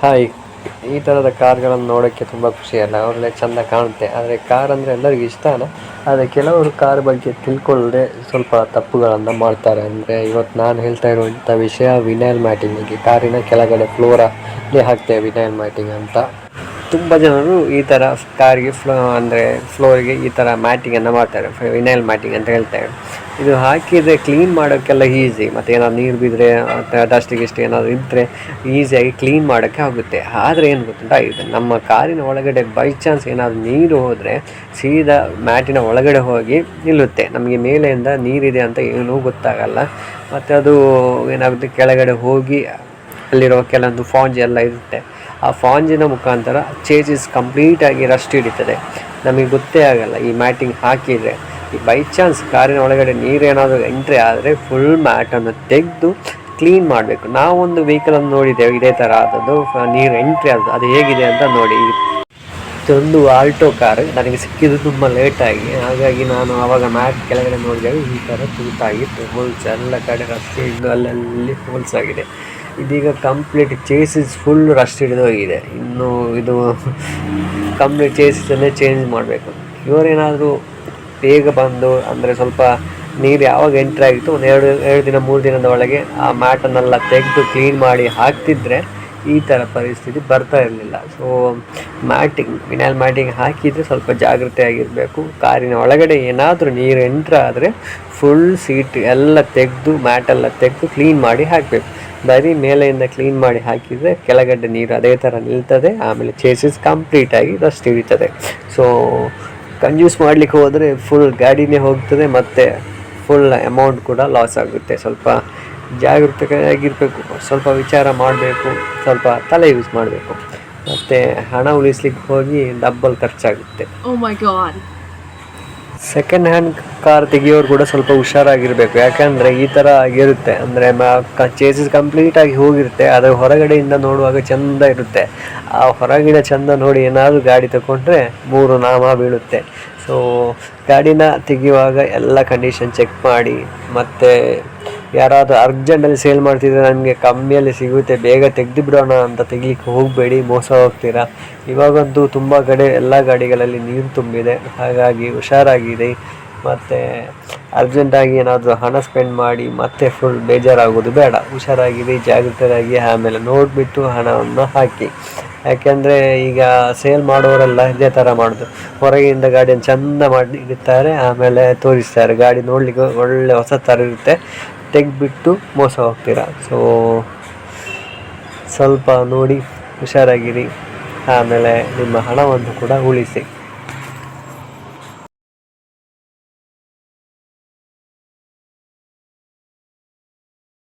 Hi. ಈ ಥರದ ಕಾರ್ಗಳನ್ನು ನೋಡೋಕ್ಕೆ ತುಂಬ ಖುಷಿಯಲ್ಲ, ಒಳ್ಳೆ ಚೆಂದ ಕಾಣುತ್ತೆ. ಆದರೆ ಕಾರ್ ಅಂದರೆ ಎಲ್ಲರಿಗೂ ಇಷ್ಟನೇ. ಆದರೆ ಕೆಲವರು ಕಾರ್ ಬಗ್ಗೆ ತಿಳ್ಕೊಳ್ಳದೆ ಸ್ವಲ್ಪ ತಪ್ಪುಗಳನ್ನು ಮಾಡ್ತಾರೆ. ಅಂದರೆ ಇವತ್ತು ನಾನು ಹೇಳ್ತಾ ಇರುವಂಥ ವಿಷಯ ವಿನೈಲ್ ಮ್ಯಾಟಿಂಗ್ ಬಗ್ಗೆ. ಕಾರಿನ ಕೆಳಗಡೆ ಫ್ಲೋರಲ್ಲಿ ಹಾಕ್ತೇವೆ ವಿನೈಲ್ ಮ್ಯಾಟಿಂಗ್ ಅಂತ. ತುಂಬ ಜನರು ಈ ಥರ ಕಾರಿಗೆ ಫ್ಲೋರಿಗೆ ಈ ಥರ ಮ್ಯಾಟಿಂಗನ್ನು ಮಾಡ್ತಾರೆ, ವಿನೈಲ್ ಮ್ಯಾಟಿಂಗ್ ಅಂತ ಹೇಳ್ತಾರೆ. ಇದು ಹಾಕಿದರೆ ಕ್ಲೀನ್ ಮಾಡೋಕ್ಕೆಲ್ಲ ಈಸಿ, ಮತ್ತು ಏನಾದ್ರು ನೀರು ಬಿದ್ದರೆ ಮತ್ತು ಡಸ್ಟ್ ಏನಾದರೂ ಇದ್ದರೆ ಈಸಿಯಾಗಿ ಕ್ಲೀನ್ ಮಾಡೋಕ್ಕೆ ಆಗುತ್ತೆ. ಆದರೆ ಏನು ಗೊತ್ತುಂಟಾ, ಇದು ನಮ್ಮ ಕಾರಿನ ಒಳಗಡೆ ಬೈ ಚಾನ್ಸ್ ಏನಾದರೂ ನೀರು ಹೋದರೆ ಸೀದಾ ಮ್ಯಾಟಿನ ಒಳಗಡೆ ಹೋಗಿ ನಿಲ್ಲುತ್ತೆ. ನಮಗೆ ಮೇಲೆಯಿಂದ ನೀರಿದೆ ಅಂತ ಏನೂ ಗೊತ್ತಾಗಲ್ಲ. ಮತ್ತು ಅದು ಏನಾಗುತ್ತೆ, ಕೆಳಗಡೆ ಹೋಗಿ ಅಲ್ಲಿರೋ ಕೆಲವೊಂದು ಫಾಂಜ್ ಎಲ್ಲ ಇರುತ್ತೆ. ಆ ಫಾಂಜಿನ ಮುಖಾಂತರ ಚೇಸಿಸ್ ಕಂಪ್ಲೀಟಾಗಿ ರಸ್ಟ್ ಹಿಡಿತದೆ. ನಮಗೆ ಗೊತ್ತೇ ಆಗಲ್ಲ ಈ ಮ್ಯಾಟಿಂಗ್ ಹಾಕಿದರೆ. ಈ ಬೈ ಚಾನ್ಸ್ ಕಾರಿನ ಒಳಗಡೆ ನೀರೇನಾದರೂ ಎಂಟ್ರಿ ಆದರೆ ಫುಲ್ ಮ್ಯಾಟನ್ನು ತೆಗೆದು ಕ್ಲೀನ್ ಮಾಡಬೇಕು. ನಾವೊಂದು ವೆಹಿಕಲನ್ನು ನೋಡಿದ್ದೇವೆ ಇದೇ ಥರ ಆದದ್ದು, ನೀರು ಎಂಟ್ರಿ ಆದದ್ದು. ಅದು ಹೇಗಿದೆ ಅಂತ ನೋಡಿ. ಇದೊಂದು ಆಲ್ಟೋ ಕಾರ್ ನನಗೆ ಸಿಕ್ಕಿದ್ದು ತುಂಬ ಲೇಟಾಗಿ. ಹಾಗಾಗಿ ನಾನು ಆವಾಗ ಮ್ಯಾಟ್ ಕೆಳಗಡೆ ನೋಡಿದಾಗ ಈ ಥರ ತೂತಾಗಿತ್ತು. ಹೋಲ್ಸ್ ಎಲ್ಲ ಕಡೆ ರಸ್ಟ್ ಹಿಡಿದು ಅಲ್ಲಲ್ಲಿ ಹೋಲ್ಸ್ ಆಗಿದೆ. ಇದೀಗ ಕಂಪ್ಲೀಟ್ ಚೇಸಿಸ್ ಫುಲ್ ರಸ್ಟ್ ಹಿಡಿದು ಹೋಗಿದೆ. ಇನ್ನು ಇದು ಕಂಪ್ಲೀಟ್ ಚೇಸಿಸನ್ನೇ ಚೇಂಜ್ ಮಾಡಬೇಕು. ಇವರೇನಾದರೂ ಬೇಗ ಬಂದು, ಅಂದರೆ ಸ್ವಲ್ಪ ನೀರು ಯಾವಾಗ ಎಂಟ್ರಿ ಆಗಿತ್ತು ಒಂದು ಎರಡು ದಿನ 3 ದಿನದ ಒಳಗೆ ಆ ಮ್ಯಾಟನ್ನೆಲ್ಲ ತೆಗೆದು ಕ್ಲೀನ್ ಮಾಡಿ ಹಾಕ್ತಿದ್ರೆ ಈ ಥರ ಪರಿಸ್ಥಿತಿ ಬರ್ತಾ ಇರಲಿಲ್ಲ. ಸೊ ವಿನೈಲ್ ಮ್ಯಾಟಿಂಗ್ ಹಾಕಿದರೆ ಸ್ವಲ್ಪ ಜಾಗ್ರತೆಯಾಗಿರಬೇಕು. ಕಾರಿನ ಒಳಗಡೆ ಏನಾದರೂ ನೀರು ಎಂಟ್ರ್ ಆದರೆ ಫುಲ್ ಸೀಟ್ ಎಲ್ಲ ತೆಗೆದು ಮ್ಯಾಟೆಲ್ಲ ತೆಗೆದು ಕ್ಲೀನ್ ಮಾಡಿ ಹಾಕಬೇಕು. ಬರೀ ಮೇಲೆಯಿಂದ ಕ್ಲೀನ್ ಮಾಡಿ ಹಾಕಿದರೆ ಕೆಳಗಡೆ ನೀರು ಅದೇ ಥರ ನಿಲ್ತದೆ. ಆಮೇಲೆ ಚೇಸಿಸ್ ಕಂಪ್ಲೀಟಾಗಿ ರಸ್ಟ್ ಹಿಡಿತದೆ. ಸೊ ಕಂಜ್ಯೂಸ್ ಮಾಡಲಿಕ್ಕೆ ಹೋದರೆ ಫುಲ್ ಗಾಡಿನೇ ಹೋಗ್ತದೆ, ಮತ್ತು ಫುಲ್ ಅಮೌಂಟ್ ಕೂಡ ಲಾಸ್ ಆಗುತ್ತೆ. ಸ್ವಲ್ಪ ಜಾಗೃತೆಯಾಗಿರಬೇಕು, ಸ್ವಲ್ಪ ವಿಚಾರ ಮಾಡಬೇಕು, ಸ್ವಲ್ಪ ತಲೆ ಯೂಸ್ ಮಾಡಬೇಕು. ಮತ್ತು ಹಣ ಉಳಿಸ್ಲಿಕ್ಕೆ ಹೋಗಿ ಡಬ್ಬಲ್ ಖರ್ಚಾಗುತ್ತೆ. ಸೆಕೆಂಡ್ ಹ್ಯಾಂಡ್ ಕಾರ್ ತೆಗಿಯೋರು ಕೂಡ ಸ್ವಲ್ಪ ಹುಷಾರಾಗಿರಬೇಕು. ಯಾಕಂದರೆ ಈ ಥರ ಆಗಿರುತ್ತೆ, ಅಂದರೆ ಚೇಸಿಸ್ ಕಂಪ್ಲೀಟಾಗಿ ಹೋಗಿರುತ್ತೆ. ಅದರ ಹೊರಗಡೆಯಿಂದ ನೋಡುವಾಗ ಚೆಂದ ಇರುತ್ತೆ. ಆ ಹೊರಗಿನ ಚೆಂದ ನೋಡಿ ಏನಾದರೂ ಗಾಡಿ ತಗೊಂಡ್ರೆ 3 ನಾಮ ಬೀಳುತ್ತೆ. ಸೊ ಗಾಡಿನ ತೆಗೆಯುವಾಗ ಎಲ್ಲ ಕಂಡೀಷನ್ ಚೆಕ್ ಮಾಡಿ, ಮತ್ತು ಯಾರಾದರೂ ಅರ್ಜೆಂಟಲ್ಲಿ ಸೇಲ್ ಮಾಡ್ತಿದ್ರೆ ನನಗೆ ಕಮ್ಮಿಯಲ್ಲಿ ಸಿಗುತ್ತೆ ಬೇಗ ತೆಗೆದು ಬಿಡೋಣ ಅಂತ ತೆಗಿಲಿಕ್ಕೆ ಹೋಗಬೇಡಿ, ಮೋಸ ಹೋಗ್ತೀರಾ. ಇವಾಗಂತೂ ತುಂಬ ಕಡೆ ಎಲ್ಲ ಗಾಡಿಗಳಲ್ಲಿ ನೀರು ತುಂಬಿದೆ. ಹಾಗಾಗಿ ಹುಷಾರಾಗಿದೆ. ಮತ್ತು ಅರ್ಜೆಂಟಾಗಿ ಏನಾದರೂ ಹಣ ಸ್ಪೆಂಡ್ ಮಾಡಿ ಮತ್ತೆ ಫುಲ್ ಬೇಜಾರಾಗೋದು ಬೇಡ. ಹುಷಾರಾಗಿದೆ, ಜಾಗೃತರಾಗಿ ಆಮೇಲೆ ನೋಡಿಬಿಟ್ಟು ಹಣವನ್ನು ಹಾಕಿ. ಯಾಕೆಂದರೆ ಈಗ ಸೇಲ್ ಮಾಡೋರೆಲ್ಲ ಇದೇ ಥರ ಮಾಡೋದು, ಹೊರಗಿಂದ ಗಾಡಿಯನ್ನು ಚೆಂದ ಮಾಡಿ ಇಡ್ತಾರೆ, ಆಮೇಲೆ ತೋರಿಸ್ತಾರೆ. ಗಾಡಿ ನೋಡಲಿಕ್ಕೆ ಒಳ್ಳೆ ಹೊಸ ಥರ ಇರುತ್ತೆ, ತೆಗೆದ್ಬಿಟ್ಟು ಮೋಸ ಹೋಗ್ತೀರಾ. ಸೊ ಸ್ವಲ್ಪ ನೋಡಿ ಹುಷಾರಾಗಿರಿ, ಆಮೇಲೆ ನಿಮ್ಮ ಹಣವನ್ನು ಕೂಡ ಉಳಿಸಿ.